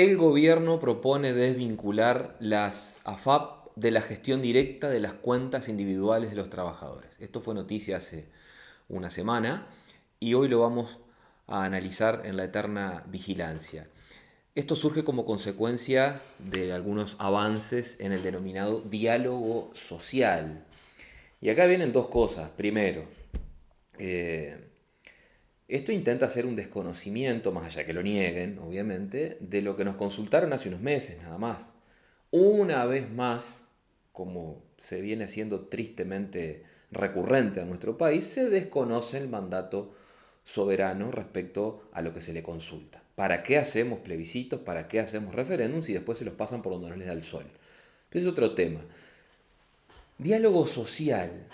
El gobierno propone desvincular las AFAP de la gestión directa de las cuentas individuales de los trabajadores. Esto fue noticia hace una semana y hoy lo vamos a analizar en la eterna vigilancia. Esto surge como consecuencia de algunos avances en el denominado diálogo social. Y acá vienen dos cosas. Primero, eh, esto intenta hacer un desconocimiento, más allá que lo nieguen, obviamente, de lo que nos consultaron hace unos meses, nada más. Una vez más, como se viene siendo tristemente recurrente en nuestro país, se desconoce el mandato soberano respecto a lo que se le consulta. ¿Para qué hacemos plebiscitos? ¿Para qué hacemos referéndums? Y después se los pasan por donde no les da el sol. Pero es otro tema. Diálogo social.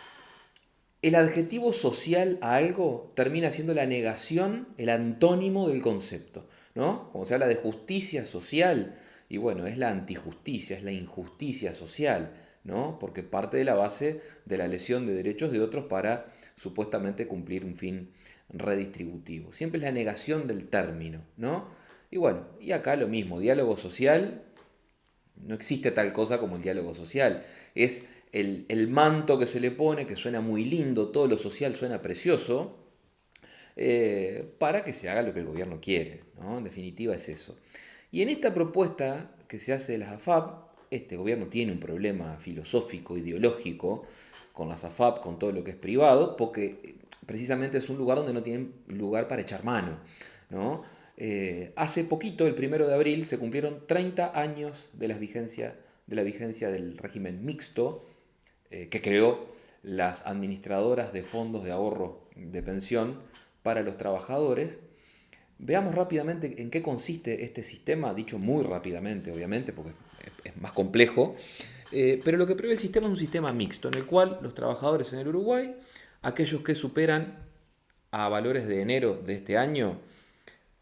El adjetivo social a algo termina siendo la negación, el antónimo del concepto, ¿no? Como se habla de justicia social, y bueno, es la antijusticia, es la injusticia social, ¿no? Porque parte de la base de la lesión de derechos de otros para supuestamente cumplir un fin redistributivo. Siempre es la negación del término, ¿no? Y bueno, y acá lo mismo, diálogo social, no existe tal cosa como el diálogo social. Es el manto que se le pone, que suena muy lindo, todo lo social suena precioso, para que se haga lo que el gobierno quiere, ¿no? En definitiva es eso. Y en esta propuesta que se hace de las AFAP, este gobierno tiene un problema filosófico, ideológico, con las AFAP, con todo lo que es privado, porque precisamente es un lugar donde no tienen lugar para echar mano, ¿no? Hace poquito, el 1 de abril, se cumplieron 30 años de la vigencia del régimen mixto que creó las administradoras de fondos de ahorro de pensión para los trabajadores. Veamos rápidamente en qué consiste este sistema, dicho muy rápidamente, obviamente, porque es más complejo, pero lo que prevé el sistema es un sistema mixto, en el cual los trabajadores en el Uruguay, aquellos que superan a valores de enero de este año,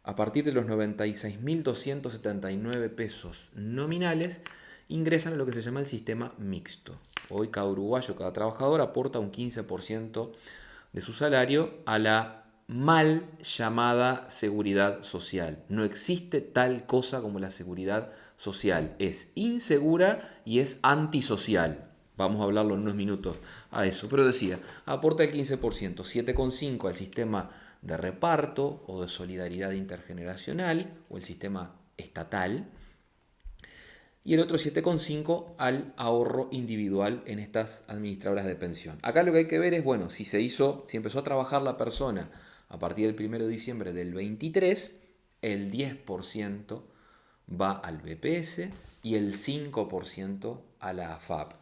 a partir de los 96.279 pesos nominales, ingresan a lo que se llama el sistema mixto. Hoy cada uruguayo, cada trabajador aporta un 15% de su salario a la mal llamada seguridad social. No existe tal cosa como la seguridad social. Es insegura y es antisocial. Vamos a hablarlo en unos minutos a eso. Pero decía, aporta el 15%, 7,5% al sistema de reparto o de solidaridad intergeneracional o el sistema estatal, y el otro 7,5 al ahorro individual en estas administradoras de pensión. Acá lo que hay que ver es, bueno, si empezó a trabajar la persona a partir del 1 de diciembre del 23, el 10% va al BPS y el 5% a la AFAP.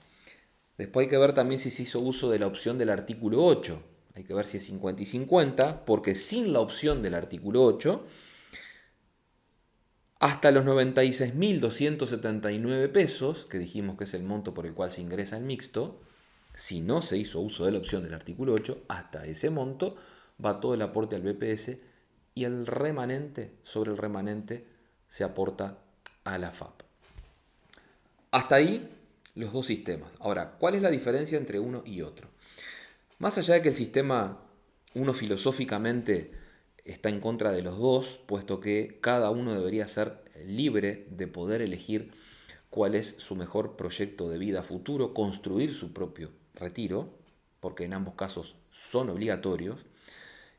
Después hay que ver también si se hizo uso de la opción del artículo 8. Hay que ver si es 50 y 50, porque sin la opción del artículo 8, hasta los 96.279 pesos, que dijimos que es el monto por el cual se ingresa el mixto, si no se hizo uso de la opción del artículo 8, hasta ese monto va todo el aporte al BPS y el remanente, sobre el remanente, se aporta a la FAP. Hasta ahí los dos sistemas. Ahora, ¿cuál es la diferencia entre uno y otro? Más allá de que el sistema, uno filosóficamente está en contra de los dos, puesto que cada uno debería ser libre de poder elegir cuál es su mejor proyecto de vida futuro, construir su propio retiro, porque en ambos casos son obligatorios.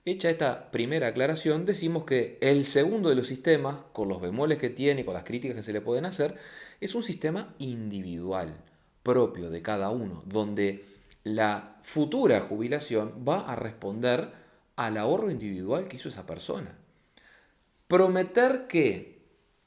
Hecha esta primera aclaración, decimos que el segundo de los sistemas, con los bemoles que tiene y con las críticas que se le pueden hacer, es un sistema individual, propio de cada uno, donde la futura jubilación va a responder al ahorro individual que hizo esa persona. Prometer que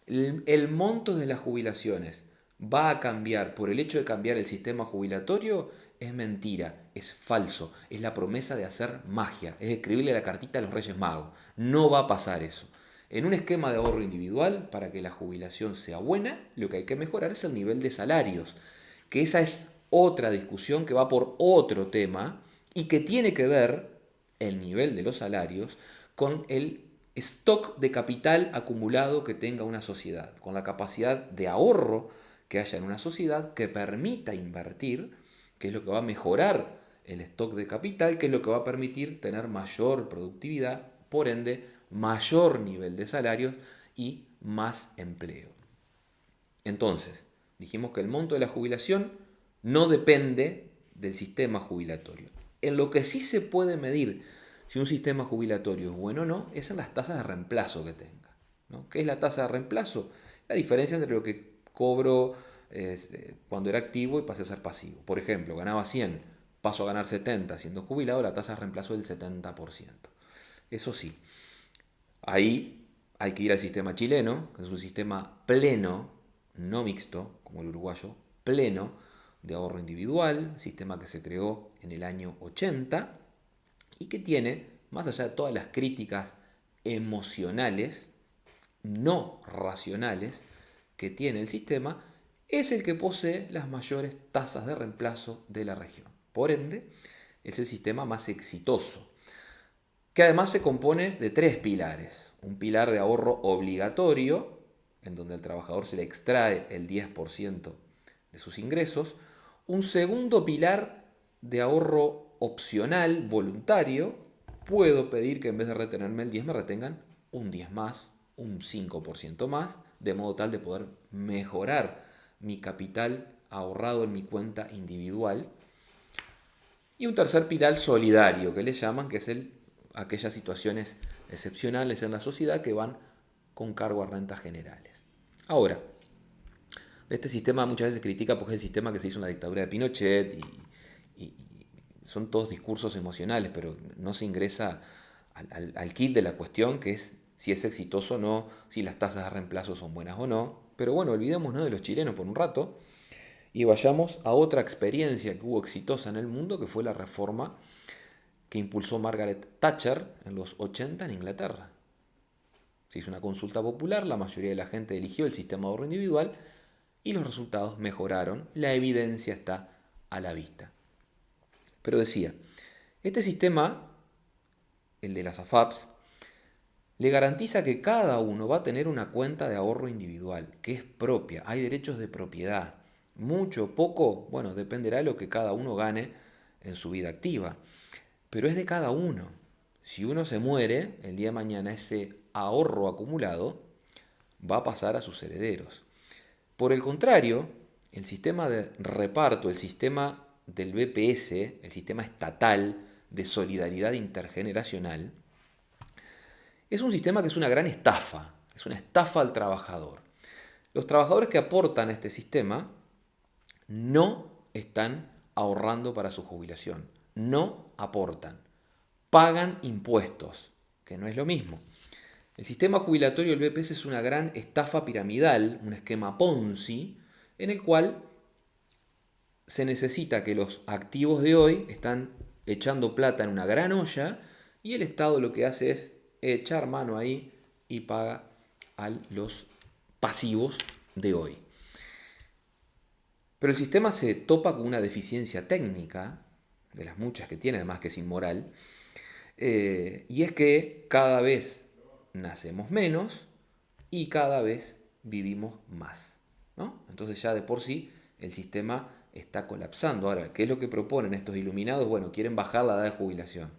el monto de las jubilaciones va a cambiar por el hecho de cambiar el sistema jubilatorio es mentira, es falso, es la promesa de hacer magia, es escribirle la cartita a los Reyes Magos. No va a pasar eso. En un esquema de ahorro individual, para que la jubilación sea buena, lo que hay que mejorar es el nivel de salarios, que esa es otra discusión que va por otro tema y que tiene que ver el nivel de los salarios con el stock de capital acumulado que tenga una sociedad, con la capacidad de ahorro que haya en una sociedad que permita invertir, que es lo que va a mejorar el stock de capital, que es lo que va a permitir tener mayor productividad, por ende, mayor nivel de salarios y más empleo. Entonces, dijimos que el monto de la jubilación no depende del sistema jubilatorio. En lo que sí se puede medir si un sistema jubilatorio es bueno o no, es en las tasas de reemplazo que tenga, ¿no? ¿Qué es la tasa de reemplazo? La diferencia entre lo que cobro cuando era activo y pasé a ser pasivo. Por ejemplo, ganaba 100, paso a ganar 70 siendo jubilado, la tasa de reemplazo es del 70%. Eso sí, ahí hay que ir al sistema chileno, que es un sistema pleno, no mixto, como el uruguayo, pleno de ahorro individual, sistema que se creó en el año 80 y que tiene, más allá de todas las críticas emocionales, no racionales, que tiene el sistema, es el que posee las mayores tasas de reemplazo de la región. Por ende, es el sistema más exitoso, que además se compone de tres pilares. Un pilar de ahorro obligatorio, en donde al trabajador se le extrae el 10% de sus ingresos. Un segundo pilar de ahorro opcional, voluntario. Puedo pedir que en vez de retenerme el 10 me retengan un 10 más, un 5% más, de modo tal de poder mejorar mi capital ahorrado en mi cuenta individual. Y un tercer pilar solidario, que le llaman, que es aquellas situaciones excepcionales en la sociedad que van con cargo a rentas generales. Ahora, este sistema muchas veces se critica porque es el sistema que se hizo en la dictadura de Pinochet y son todos discursos emocionales, pero no se ingresa al kit de la cuestión, que es si es exitoso o no, si las tasas de reemplazo son buenas o no. Pero bueno, olvidémonos de los chilenos por un rato y vayamos a otra experiencia que hubo exitosa en el mundo, que fue la reforma que impulsó Margaret Thatcher en los 80 en Inglaterra. Se hizo una consulta popular, la mayoría de la gente eligió el sistema de ahorro individual y los resultados mejoraron, la evidencia está a la vista. Pero decía, este sistema, el de las AFAPs, le garantiza que cada uno va a tener una cuenta de ahorro individual, que es propia, hay derechos de propiedad. Mucho o poco, bueno, dependerá de lo que cada uno gane en su vida activa, pero es de cada uno. Si uno se muere, el día de mañana ese ahorro acumulado va a pasar a sus herederos. Por el contrario, el sistema de reparto, el sistema del BPS, el sistema estatal de solidaridad intergeneracional, es un sistema que es una gran estafa, es una estafa al trabajador. Los trabajadores que aportan a este sistema no están ahorrando para su jubilación, no aportan, pagan impuestos, que no es lo mismo. El sistema jubilatorio del BPS es una gran estafa piramidal, un esquema Ponzi, en el cual se necesita que los activos de hoy están echando plata en una gran olla y el Estado lo que hace es echar mano ahí y paga a los pasivos de hoy. Pero el sistema se topa con una deficiencia técnica, de las muchas que tiene, además que es inmoral, y es que cada vez nacemos menos y cada vez vivimos más, ¿no? Entonces ya de por sí el sistema está colapsando. Ahora, ¿qué es lo que proponen estos iluminados? Bueno, quieren bajar la edad de jubilación.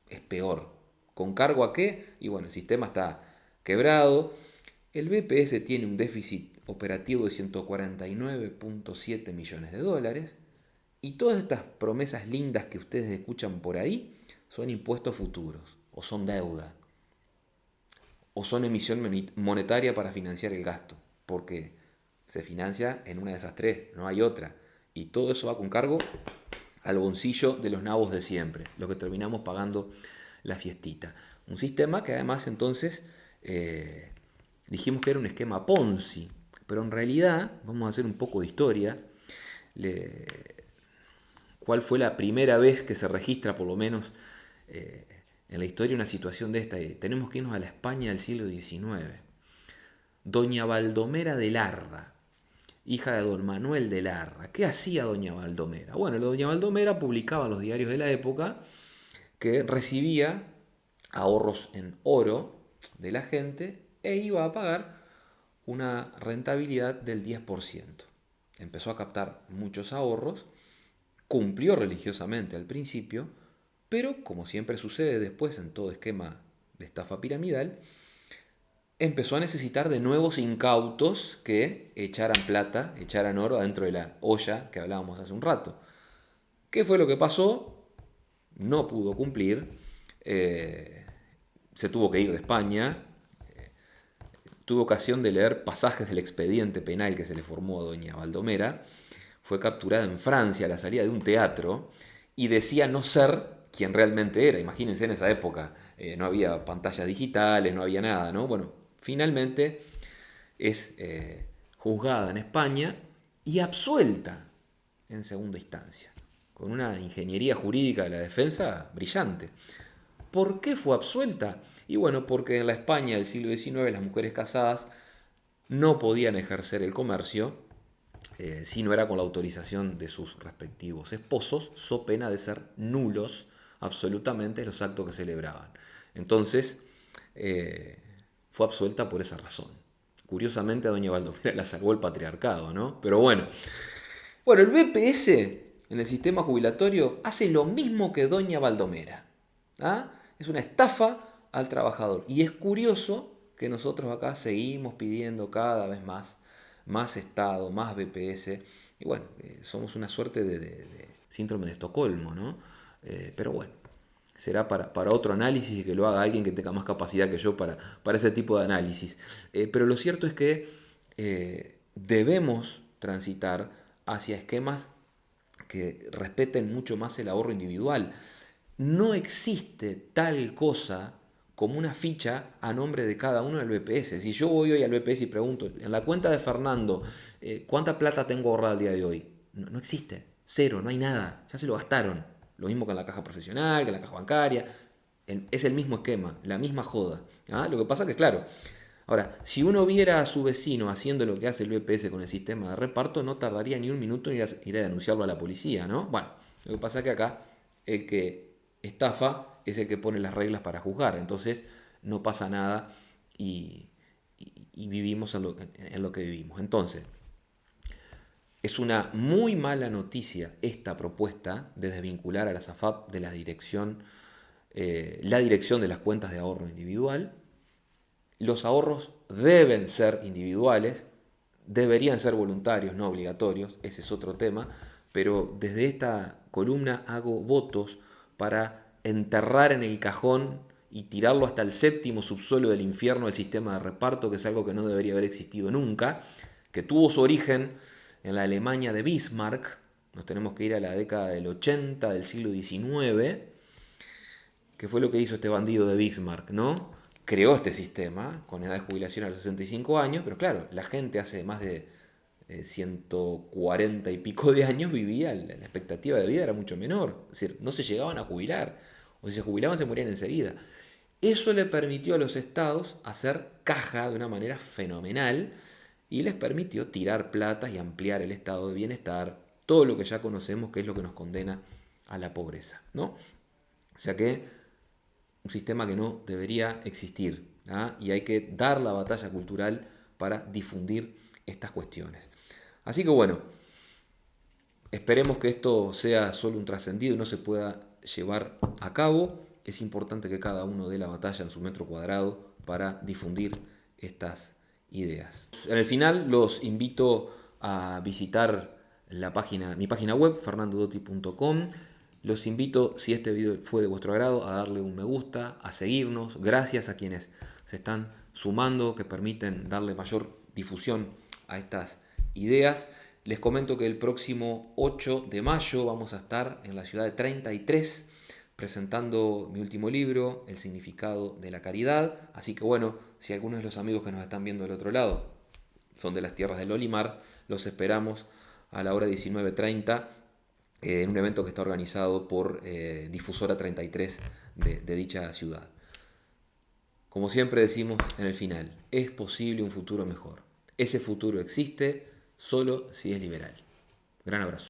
Es peor. ¿Con cargo a qué? Y bueno, el sistema está quebrado. El BPS tiene un déficit operativo de 149.7 millones de dólares. Y todas estas promesas lindas que ustedes escuchan por ahí son impuestos futuros, o son deuda, o son emisión monetaria para financiar el gasto, porque se financia en una de esas tres, no hay otra. Y todo eso va con cargo al bolsillo de los nabos de siempre, lo que terminamos pagando la fiestita. Un sistema que además entonces dijimos que era un esquema Ponzi, pero en realidad, vamos a hacer un poco de historia, cuál fue la primera vez que se registra, por lo menos en la historia, una situación de esta. Tenemos que irnos a la España del siglo XIX. Doña Baldomera de Larra, hija de don Manuel de Larra. ¿Qué hacía doña Baldomera? Bueno, doña Baldomera publicaba en los diarios de la época que recibía ahorros en oro de la gente e iba a pagar una rentabilidad del 10%. Empezó a captar muchos ahorros, cumplió religiosamente al principio, pero como siempre sucede después en todo esquema de estafa piramidal, empezó a necesitar de nuevos incautos que echaran plata, echaran oro adentro de la olla que hablábamos hace un rato. ¿Qué fue lo que pasó? No pudo cumplir, se tuvo que ir de España, tuvo ocasión de leer pasajes del expediente penal que se le formó a doña Baldomera, fue capturada en Francia a la salida de un teatro y decía no ser quien realmente era. Imagínense en esa época, no había pantallas digitales, no había nada, ¿no? Bueno, finalmente es juzgada en España y absuelta en segunda instancia, con una ingeniería jurídica de la defensa brillante. ¿Por qué fue absuelta? Y bueno, porque en la España del siglo XIX las mujeres casadas no podían ejercer el comercio si no era con la autorización de sus respectivos esposos, so pena de ser nulos absolutamente los actos que celebraban. Entonces, fue absuelta por esa razón. Curiosamente a doña Baldomera la salvó el patriarcado, ¿no? Pero bueno, el BPS en el sistema jubilatorio hace lo mismo que doña Baldomera. ¿Ah? Es una estafa al trabajador. Y es curioso que nosotros acá seguimos pidiendo cada vez más Estado, más BPS. Y bueno, somos una suerte de síndrome de Estocolmo, ¿no? Pero bueno, será para otro análisis y que lo haga alguien que tenga más capacidad que yo para ese tipo de análisis. Pero lo cierto es que debemos transitar hacia esquemas que respeten mucho más el ahorro individual. No existe tal cosa como una ficha a nombre de cada uno del BPS. Si yo voy hoy al BPS y pregunto, en la cuenta de Fernando, ¿cuánta plata tengo ahorrada el día de hoy? No existe, cero, no hay nada, ya se lo gastaron. Lo mismo que en la caja profesional, que en la caja bancaria. Es el mismo esquema, la misma joda. ¿Ah? Lo que pasa que, claro, ahora, si uno viera a su vecino haciendo lo que hace el BPS con el sistema de reparto, no tardaría ni un minuto en ir a denunciarlo a la policía, ¿no? Bueno, lo que pasa es que acá el que estafa es el que pone las reglas para juzgar, entonces no pasa nada y vivimos en lo que vivimos. Entonces, es una muy mala noticia esta propuesta de desvincular a las AFAP de la dirección de las cuentas de ahorro individual. Los ahorros deben ser individuales, deberían ser voluntarios, no obligatorios, ese es otro tema, pero desde esta columna hago votos para enterrar en el cajón y tirarlo hasta el séptimo subsuelo del infierno del sistema de reparto, que es algo que no debería haber existido nunca, que tuvo su origen en la Alemania de Bismarck. Nos tenemos que ir a la década del 80 del siglo XIX, que fue lo que hizo este bandido de Bismarck, ¿no? Creó este sistema con edad de jubilación a los 65 años, pero claro, la gente hace más de 140 y pico de años vivía, la expectativa de vida era mucho menor, es decir, no se llegaban a jubilar, o si se jubilaban se morían enseguida. Eso le permitió a los estados hacer caja de una manera fenomenal y les permitió tirar platas y ampliar el estado de bienestar, todo lo que ya conocemos que es lo que nos condena a la pobreza, ¿no? O sea que un sistema que no debería existir, ¿ah? Y hay que dar la batalla cultural para difundir estas cuestiones. Así que bueno, esperemos que esto sea solo un trascendido y no se pueda llevar a cabo. Es importante que cada uno dé la batalla en su metro cuadrado para difundir estas ideas. En el final los invito a visitar mi página web, fernandodotti.com. Los invito, si este video fue de vuestro agrado, a darle un me gusta, a seguirnos. Gracias a quienes se están sumando, que permiten darle mayor difusión a estas ideas. Les comento que el próximo 8 de mayo vamos a estar en la ciudad de 33 presentando mi último libro, El significado de la caridad. Así que bueno, si algunos de los amigos que nos están viendo del otro lado son de las tierras del Olimar, los esperamos a la hora 19:30 en un evento que está organizado por Difusora 33 de dicha ciudad. Como siempre decimos en el final, es posible un futuro mejor. Ese futuro existe solo si es liberal. Gran abrazo.